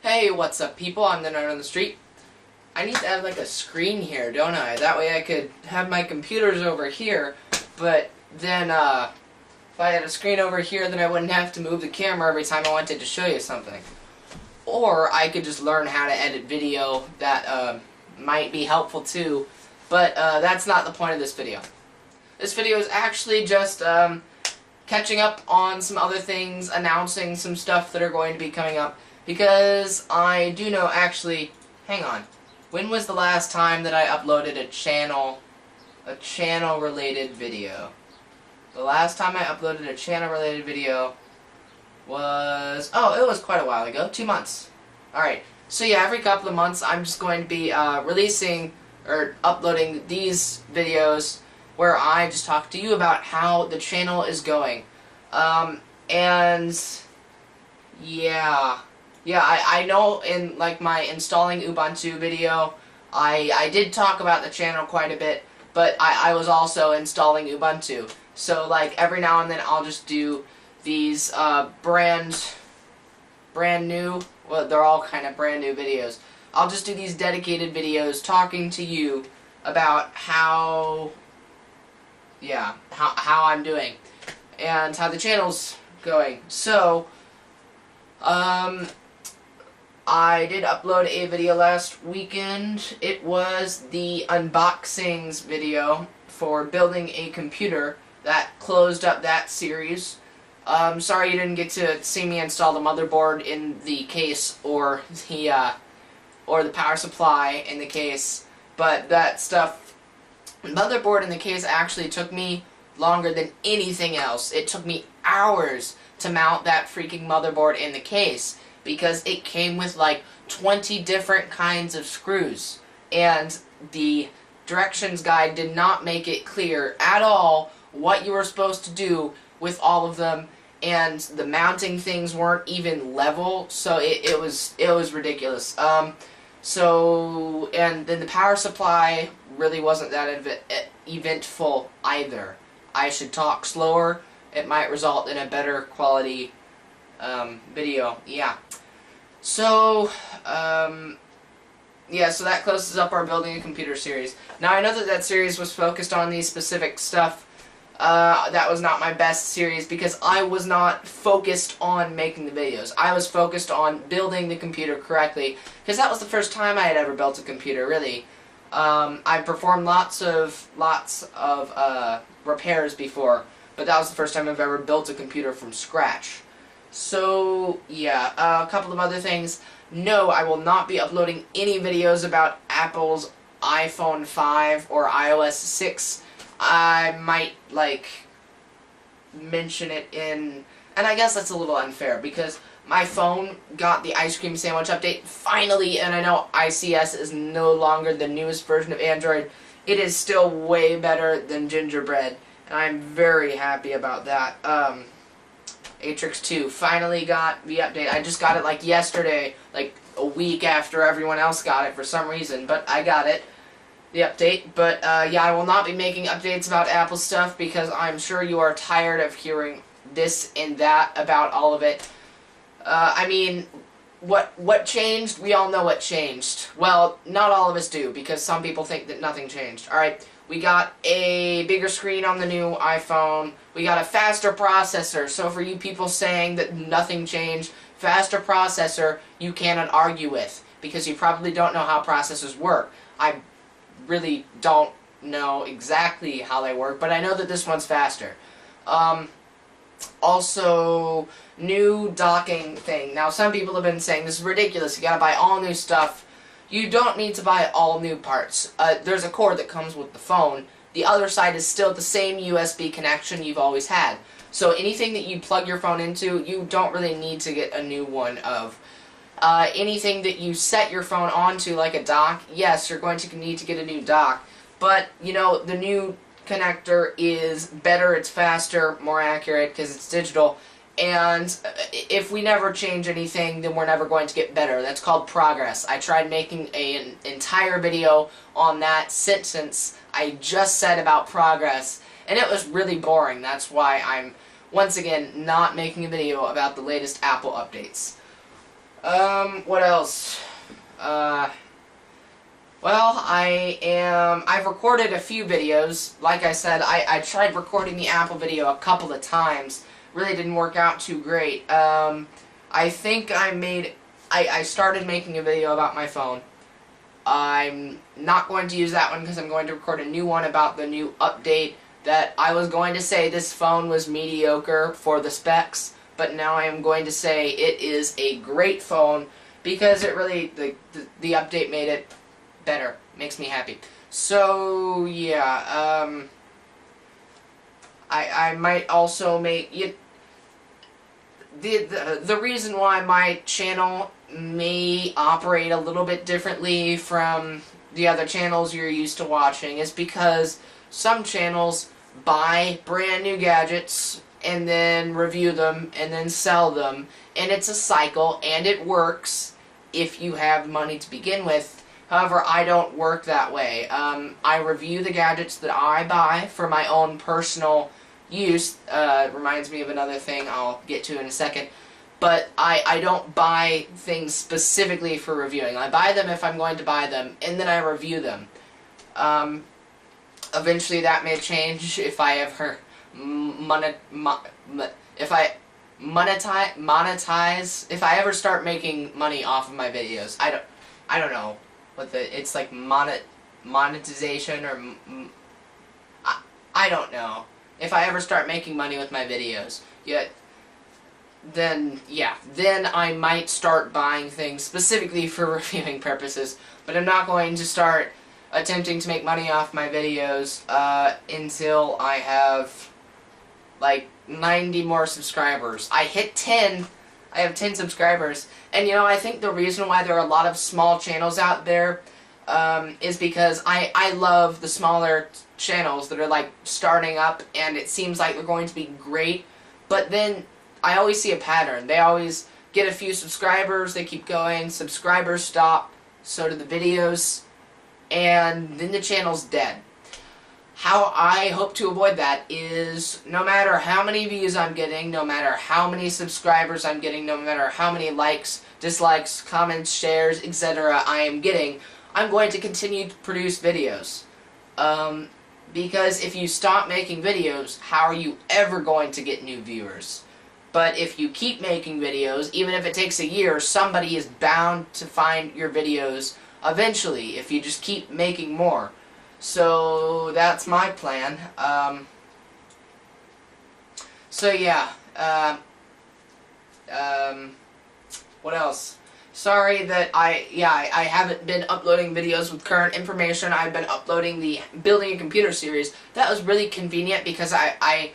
Hey, what's up people? I'm the Nerd on the Street. I need to add like a screen here, don't I? That way I could have my computers over here, but then if I had a screen over here, then I wouldn't have to move the camera every time I wanted to show you something. Or I could just learn how to edit video. That might be helpful too, but that's not the point of this video. This video is actually just catching up on some other things, announcing some stuff that are going to be coming up. Because I do know, actually, hang on. When was the last time that I uploaded a channel-related video? The last time I uploaded a channel-related video was, oh, it was quite a while ago, 2 months. Alright, so yeah, every couple of months I'm just going to be releasing or uploading these videos where I just talk to you about how the channel is going. And yeah. Yeah, I know in like my installing Ubuntu video, I did talk about the channel quite a bit, but I was also installing Ubuntu. So like every now and then I'll just do these brand new, well they're all kind of brand new videos. I'll just do these dedicated videos talking to you about how I'm doing and how the channel's going. So I did upload a video last weekend. It was the unboxings video for building a computer that closed up that series. Sorry you didn't get to see me install the motherboard in the case or the power supply in the case, but that stuff, the motherboard in the case actually took me longer than anything else. It took me hours to mount that freaking motherboard in the case, because it came with like 20 different kinds of screws, and the directions guide did not make it clear at all what you were supposed to do with all of them, and the mounting things weren't even level, so it was ridiculous. So, and then the power supply really wasn't that eventful either. I should talk slower. It might result in a better quality video. Yeah. So, yeah, so that closes up our Building a Computer series. Now, I know that series was focused on these specific stuff. That was not my best series because I was not focused on making the videos. I was focused on building the computer correctly, because that was the first time I had ever built a computer, really. I performed lots of repairs before, but that was the first time I've ever built a computer from scratch. So, yeah, a couple of other things. No, I will not be uploading any videos about Apple's iPhone 5 or iOS 6. I might, like, mention it in... And I guess that's a little unfair, because my phone got the ice cream sandwich update finally, and I know ICS is no longer the newest version of Android. It is still way better than Gingerbread, and I'm very happy about that. Atrix 2 finally got the update. I just got it like yesterday, like a week after everyone else got it for some reason, but I got it, the update. But yeah, I will not be making updates about Apple stuff because I'm sure you are tired of hearing this and that about all of it. I mean, what changed? We all know what changed. Well, not all of us do, because some people think that nothing changed. Alright, we got a bigger screen on the new iPhone. We got a faster processor. So for you people saying that nothing changed, faster processor you cannot argue with, because you probably don't know how processors work. I really don't know exactly how they work, but I know that this one's faster. Also, new docking thing. Now, some people have been saying this is ridiculous. You gotta buy all new stuff. You don't need to buy all new parts. There's a cord that comes with the phone. The other side is still the same USB connection you've always had. So anything that you plug your phone into, you don't really need to get a new one of. Anything that you set your phone onto, like a dock, yes, you're going to need to get a new dock. But, you know, the new connector is better, it's faster, more accurate, because it's digital. And if we never change anything, then we're never going to get better. That's called progress. I tried making an entire video on that sentence I just said about progress, and it was really boring. That's why I'm, once again, not making a video about the latest Apple updates. What else? Well, I've recorded a few videos. Like I said, I tried recording the Apple video a couple of times. Really didn't work out too great. I think I started making a video about my phone. I'm not going to use that one because I'm going to record a new one about the new update that I was going to say this phone was mediocre for the specs, but now I am going to say it is a great phone because it really, the update made it better. Makes me happy. So, yeah, I might also make, the reason why my channel may operate a little bit differently from the other channels you're used to watching is because some channels buy brand new gadgets and then review them and then sell them, and it's a cycle and it works if you have money to begin with. However, I don't work that way. I review the gadgets that I buy for my own personal use. Reminds me of another thing I'll get to in a second. But I don't buy things specifically for reviewing. I buy them if I'm going to buy them, and then I review them. Eventually that may change if I ever monetize, if I ever start making money off of my videos. I don't know what it's like monetization or I don't know. If I ever start making money with my videos, then I might start buying things specifically for reviewing purposes, but I'm not going to start attempting to make money off my videos until I have like 90 more subscribers. I hit 10. I have 10 subscribers, and I think the reason why there are a lot of small channels out there is because I love the smaller channels that are like starting up and it seems like they're going to be great, but then I always see a pattern. They always get a few subscribers, they keep going, subscribers stop, so do the videos, and then the channel's dead. How I hope to avoid that is no matter how many views I'm getting, no matter how many subscribers I'm getting, no matter how many likes, dislikes, comments, shares, etc. I am getting, I'm going to continue to produce videos. Because if you stop making videos, how are you ever going to get new viewers? But if you keep making videos, even if it takes a year, somebody is bound to find your videos eventually if you just keep making more. So that's my plan. So yeah, what else? Sorry that I haven't been uploading videos with current information. I've been uploading the Building a Computer series. That was really convenient because I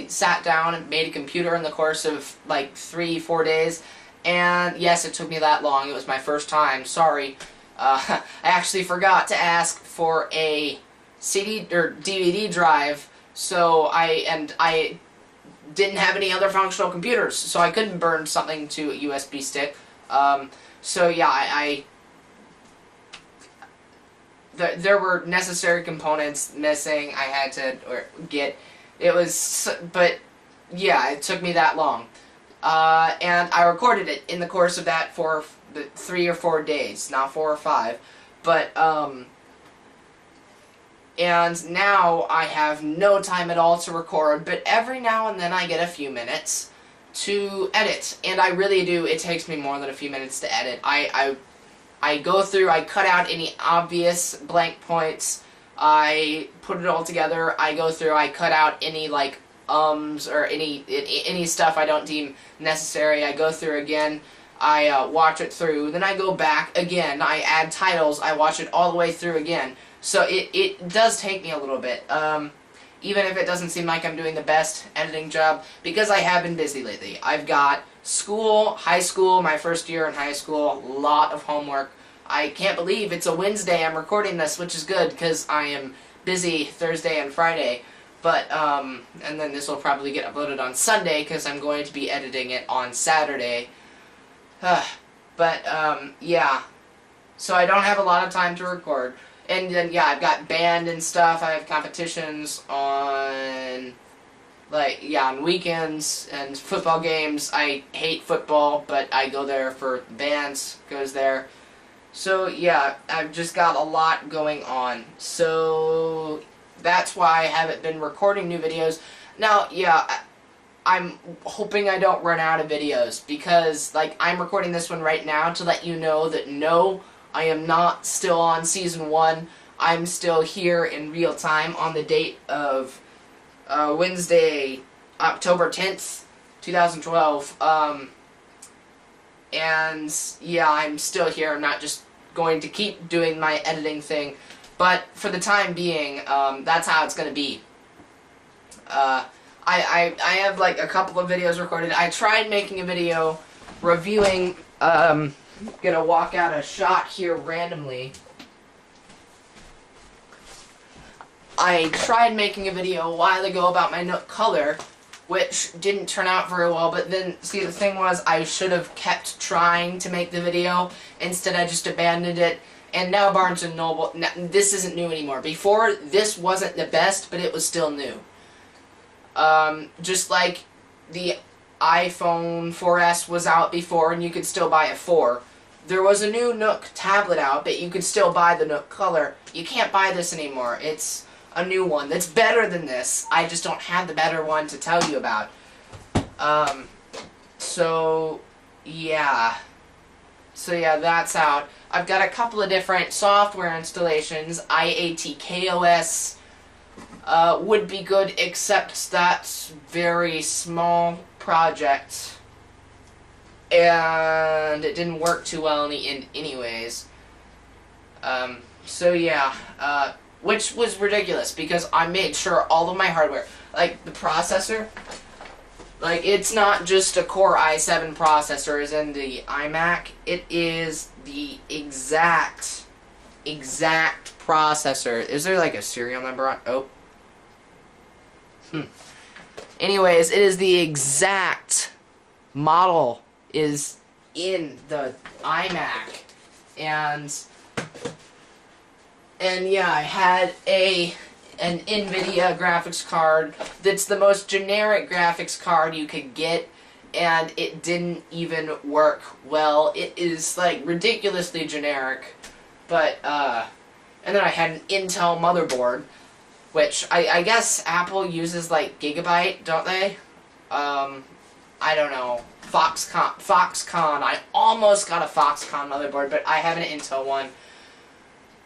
sat down and made a computer in the course of like 3-4 days. And yes, it took me that long. It was my first time. Sorry. I actually forgot to ask for a CD or DVD drive, so I didn't have any other functional computers, so I couldn't burn something to a USB stick. So yeah, there were necessary components missing. I had to get. It was, but yeah, it took me that long, and I recorded it in the course of that for 3 or 4 days, not 4 or 5, but and now I have no time at all to record, but every now and then I get a few minutes to edit, and I really do. It takes me more than a few minutes to edit. I go through, I cut out any obvious blank points, I put it all together, I go through, I cut out any like or any stuff I don't deem necessary, I go through again, I watch it through, then I go back again, I add titles, I watch it all the way through again. So it does take me a little bit, even if it doesn't seem like I'm doing the best editing job, because I have been busy lately. I've got school, high school, my first year in high school, a lot of homework. I can't believe it's a Wednesday I'm recording this, which is good, because I am busy Thursday and Friday. But, and then this will probably get uploaded on Sunday, because I'm going to be editing it on Saturday. But, yeah. So I don't have a lot of time to record. And then, yeah, I've got band and stuff. I have competitions on Like, yeah, on weekends and football games, I hate football, but I go there for bands, goes there. So, yeah, I've just got a lot going on. So, that's why I haven't been recording new videos. Now, yeah, I'm hoping I don't run out of videos, because, like, I'm recording this one right now to let you know that no, I am not still on Season 1. I'm still here in real time on the date of Wednesday, October 10th, 2012. And, yeah, I'm still here. I'm not just going to keep doing my editing thing. But for the time being, that's how it's going to be. I have like a couple of videos recorded. I tried making a video reviewing, gonna walk out a shot here randomly. I tried making a video a while ago about my Nook color, which didn't turn out very well, but then, see, the thing was, I should have kept trying to make the video. Instead, I just abandoned it. And now Barnes & Noble, this isn't new anymore. Before, this wasn't the best, but it was still new. Just like the iPhone 4S was out before and you could still buy a 4. There was a new Nook tablet out, but you could still buy the Nook color. You can't buy this anymore. It's a new one that's better than this. I just don't have the better one to tell you about. So yeah, that's out. I've got a couple of different software installations. IATKOS would be good, except that's very small project, and it didn't work too well in the end anyways. So yeah, which was ridiculous, because I made sure all of my hardware, like the processor, like it's not just a Core i7 processor as in the iMac, it is the exact processor. Is there like a serial number on? Oh. Anyways, it is the exact model is in the iMac, and yeah, I had an NVIDIA graphics card that's the most generic graphics card you could get, and it didn't even work well. It is like ridiculously generic, but and then I had an Intel motherboard, which I guess Apple uses like Gigabyte, don't they? I don't know. Foxconn. I almost got a Foxconn motherboard, but I have an Intel one.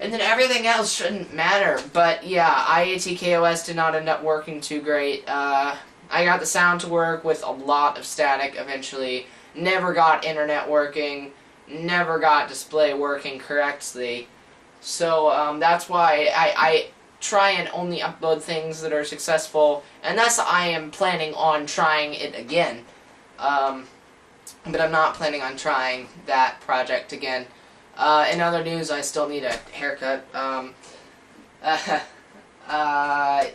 And then everything else shouldn't matter. But yeah, IATKOS did not end up working too great. I got the sound to work with a lot of static eventually. Never got internet working. Never got display working correctly. So that's why I try and only upload things that are successful, and thus I am planning on trying it again. But I'm not planning on trying that project again. In other news, I still need a haircut.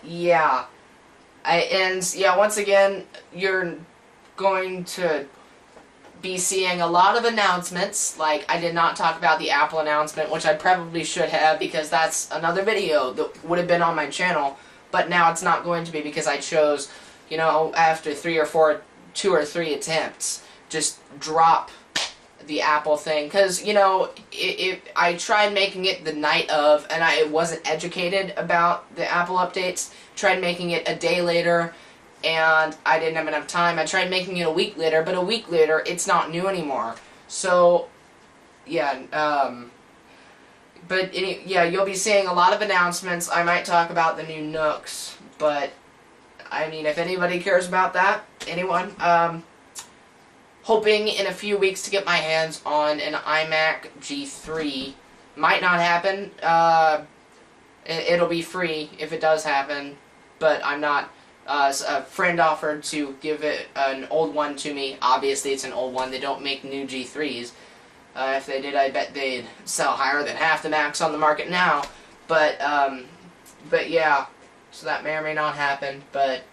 Yeah. Once again, you're going to be seeing a lot of announcements. Like, I did not talk about the Apple announcement, which I probably should have, because that's another video that would have been on my channel, but now it's not going to be, because I chose, you know, after 2 or 3 attempts, just drop the Apple thing, because, you know, I tried making it the night of, and I wasn't educated about the Apple updates. Tried making it a day later, and I didn't have enough time. I tried making it a week later, but a week later, it's not new anymore. So, yeah, yeah, you'll be seeing a lot of announcements. I might talk about the new Nooks, but, I mean, if anybody cares about that, anyone, hoping in a few weeks to get my hands on an iMac G3. Might not happen. It'll be free if it does happen, but I'm not. A friend offered to give it an old one to me. Obviously, it's an old one. They don't make new G3s. If they did, I bet they'd sell higher than half the Macs on the market now. But yeah, so that may or may not happen. But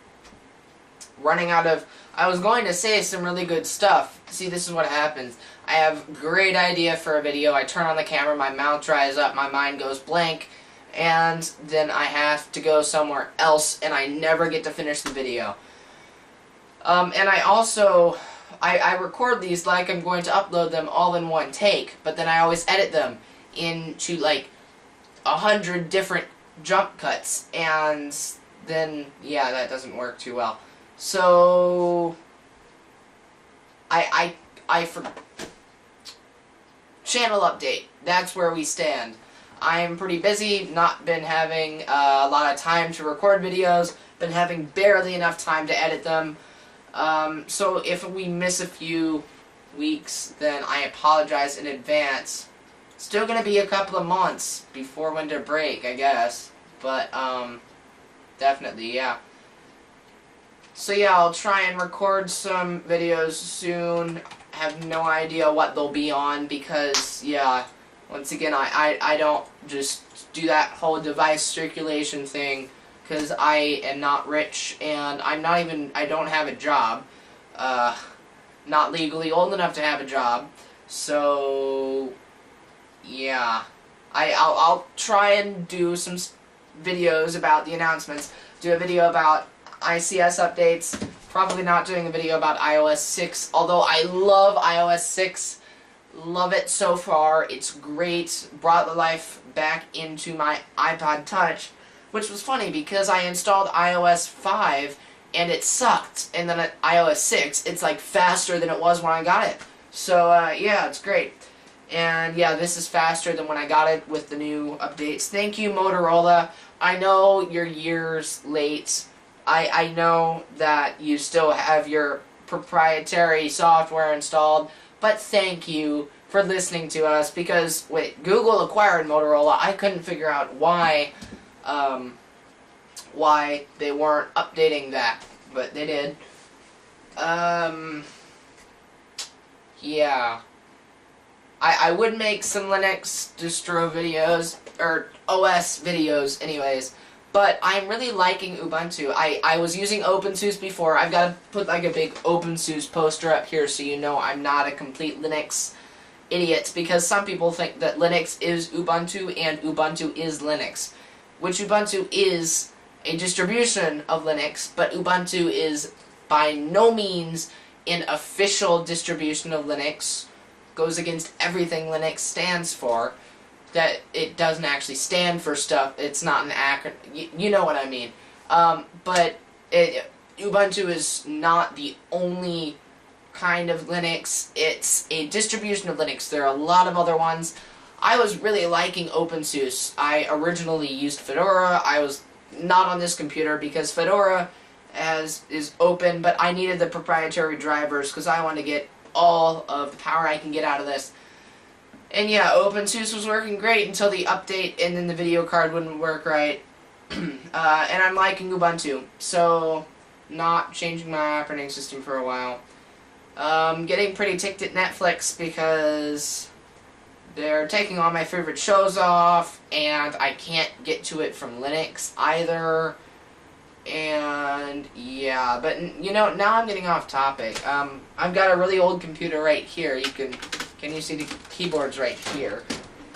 running out of... I was going to say some really good stuff. See, this is what happens. I have a great idea for a video. I turn on the camera, my mouth dries up, my mind goes blank, and then I have to go somewhere else, and I never get to finish the video. And I also, I record these like I'm going to upload them all in one take, but then I always edit them into like 100 different jump cuts, and then, yeah, that doesn't work too well. So, channel update, that's where we stand. I'm pretty busy, not been having a lot of time to record videos, been having barely enough time to edit them. So if we miss a few weeks, then I apologize in advance. Still gonna be a couple of months before winter break, I guess. But, definitely, yeah. So yeah, I'll try and record some videos soon. Have no idea what they'll be on because, yeah, once again, I don't just do that whole device circulation thing because I am not rich and I don't have a job. Not legally old enough to have a job. So, yeah. I'll try and do some videos about the announcements. Do a video about ICS updates. Probably not doing a video about iOS 6, although I love iOS 6. Love it so far. It's great. Brought the life back into my iPod Touch, which was funny because I installed iOS 5 and it sucked. And then at iOS 6, it's like faster than it was when I got it. So, yeah, it's great. And yeah, this is faster than when I got it with the new updates. Thank you, Motorola. I know you're years late. I know that you still have your proprietary software installed, but thank you for listening to us because, wait, Google acquired Motorola. I couldn't figure out why they weren't updating that, but they did. Yeah. I would make some Linux distro videos, or OS videos anyways, but I'm really liking Ubuntu. I was using OpenSUSE before. I've got to put like a big OpenSUSE poster up here so you know I'm not a complete Linux idiot, because some people think that Linux is Ubuntu and Ubuntu is Linux, which Ubuntu is a distribution of Linux, but Ubuntu is by no means an official distribution of Linux. Goes against everything Linux stands for. That it doesn't actually stand for stuff. It's not an acronym. You know what I mean. But Ubuntu is not the only kind of Linux. It's a distribution of Linux. There are a lot of other ones. I was really liking OpenSUSE. I originally used Fedora. I was not on this computer because Fedora is open, but I needed the proprietary drivers because I wanted to get all of the power I can get out of this. And yeah, OpenSUSE was working great until the update, and then the video card wouldn't work right. And I'm liking Ubuntu, so not changing my operating system for a while. Getting pretty ticked at Netflix because they're taking all my favorite shows off, and I can't get to it from Linux either. And yeah, but you know, now I'm getting off topic. I've got a really old computer right here. Can you see the keyboard's right here?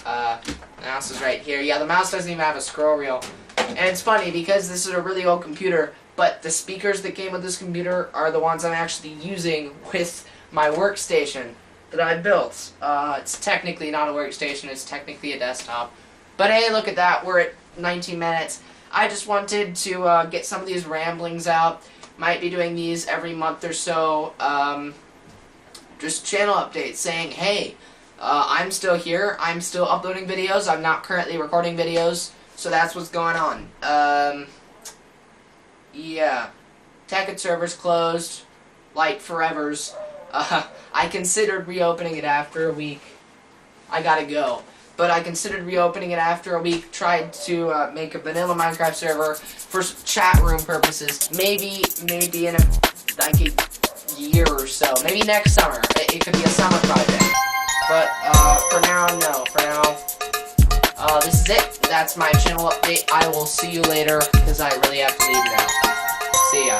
The mouse is right here. Yeah, the mouse doesn't even have a scroll wheel. And it's funny because this is a really old computer, but the speakers that came with this computer are the ones I'm actually using with my workstation that I built. It's technically not a workstation, it's technically a desktop. But hey, look at that, we're at 19 minutes. I just wanted to get some of these ramblings out. Might be doing these every month or so. Just channel updates saying, hey, I'm still here, I'm still uploading videos, I'm not currently recording videos, so that's what's going on. Yeah. Tekkit server's closed, like forevers. I considered reopening it after a week. I gotta go. But I considered reopening it after a week, tried to make a vanilla Minecraft server for chat room purposes. Maybe in like a year or so. Maybe next summer. It could be a summer project. But for now, no. For now, this is it. That's my channel update. I will see you later, because I really have to leave now. See ya.